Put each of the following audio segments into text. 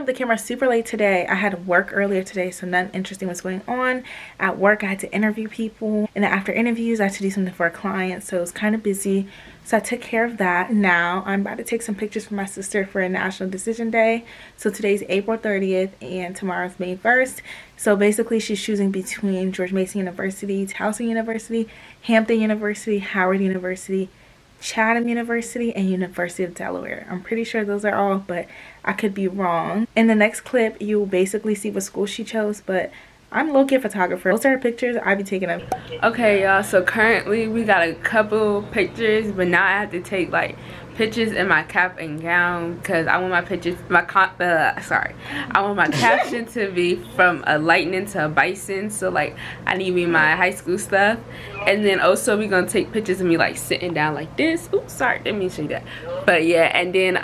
the camera super late today. I had work earlier today, so nothing interesting was going on. At work, I had to interview people, and then after interviews, I had to do something for a client, so it was kind of busy. So I took care of that. Now I'm about to take some pictures for my sister for a National Decision Day. So today's April 30th and tomorrow's May 1st. So basically she's choosing between George Mason University, Towson University, Hampton University, Howard University, Chatham University, and University of Delaware. I'm pretty sure those are all, but I could be wrong. In the next clip, you will basically see what school she chose, but I'm a low-key photographer. Those are her pictures. I be taking them. Okay, y'all, so currently we got a couple pictures, but now I have to take like pictures in my cap and gown because I want my pictures, I want my caption to be from a lightning to a bison. So like I need me my high school stuff, and then also we gonna take pictures of me like sitting down like this. Oops, sorry, didn't mean to show you that. But yeah, and then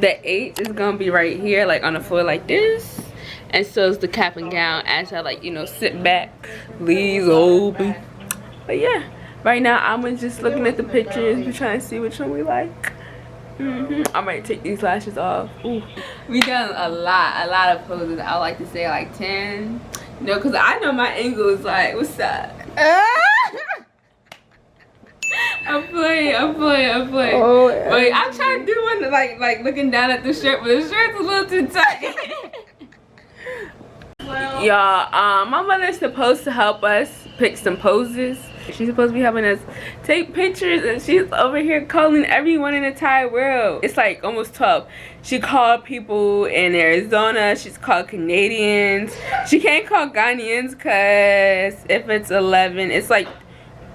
the 8 is gonna be right here, like on the floor like this, and so is the cap and gown as I like, you know, sit back, leaves open. But yeah, right now I'm just looking at the pictures. We're trying to see which one we like. I might take these lashes off. Ooh. We done a lot of poses. I like to say like 10, you know, because I know my angle is like, what's up? I'm playing. Oh, yeah. Wait, I'm trying to do one like looking down at the shirt, but the shirt's a little too tight. Y'all, my mother's supposed to help us pick some poses. She's supposed to be helping us take pictures, and she's over here calling everyone in the entire world. It's like almost 12. She called people in Arizona. She's called Canadians. She can't call Ghanaians because if it's 11, it's like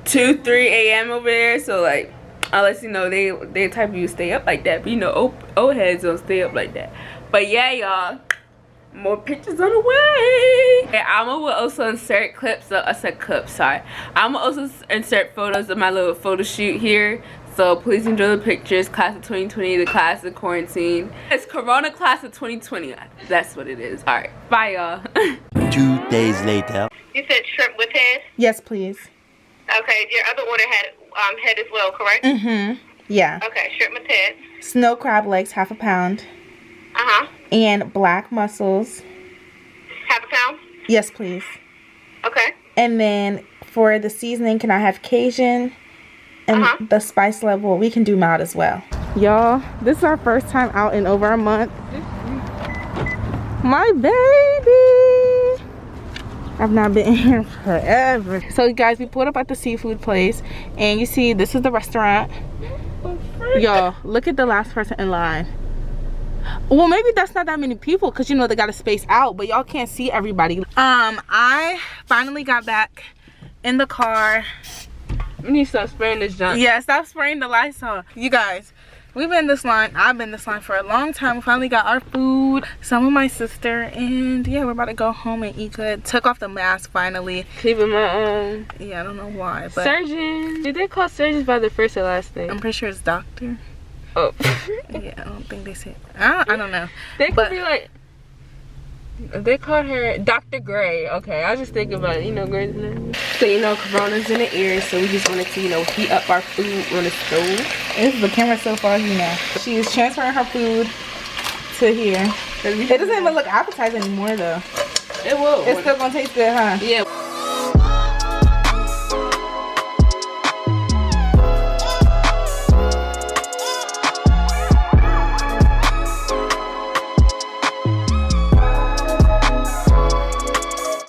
2-3 a.m. over there, so like unless you know they type of you stay up like that, but you know old heads don't stay up like that. But yeah, y'all, more pictures on the way. And I'ma will also insert clips of I'ma also insert photos of my little photo shoot here, so please enjoy the pictures. Class of 2020, the class of quarantine. It's Corona class of 2020, that's what it is. All right, bye y'all. 2 days later. You said shrimp with head? Yes, please. Okay, your other order had head as well, correct? Yeah. Okay, shrimp with head. Snow crab legs, ½ pound. And black mussels. ½ pound? Yes, please. Okay. And then for the seasoning, can I have Cajun? And the spice level, we can do mild as well. Y'all, this is our first time out in over a month. My baby! I've not been here forever. So guys, we pulled up at the seafood place, and you see this is the restaurant. Y'all, look at the last person in line. Well, maybe that's not that many people because you know they got to space out, but y'all can't see everybody. I finally got back in the car. You need to stop spraying this junk. Yeah, stop spraying the Lysol. You guys, we've been in this line. I've been in this line for a long time. We finally got our food, some of my sister, and yeah, we're about to go home and eat good. Took off the mask finally. Keeping my own. Yeah, I don't know why, but surgeon. Did they call surgeons by their first or last name? I'm pretty sure it's doctor. Oh. Yeah, I don't think they said. I don't know. They could be like. They called her Dr. Gray. Okay, I was just thinking about it. You know, Gray's name. So, you know, Corona's in the air, so we just wanted to, you know, heat up our food on the stove. This is the camera so far, you know. She is transferring her food to here. It doesn't even look appetizing anymore, though. It will. It's still gonna taste good, huh? Yeah.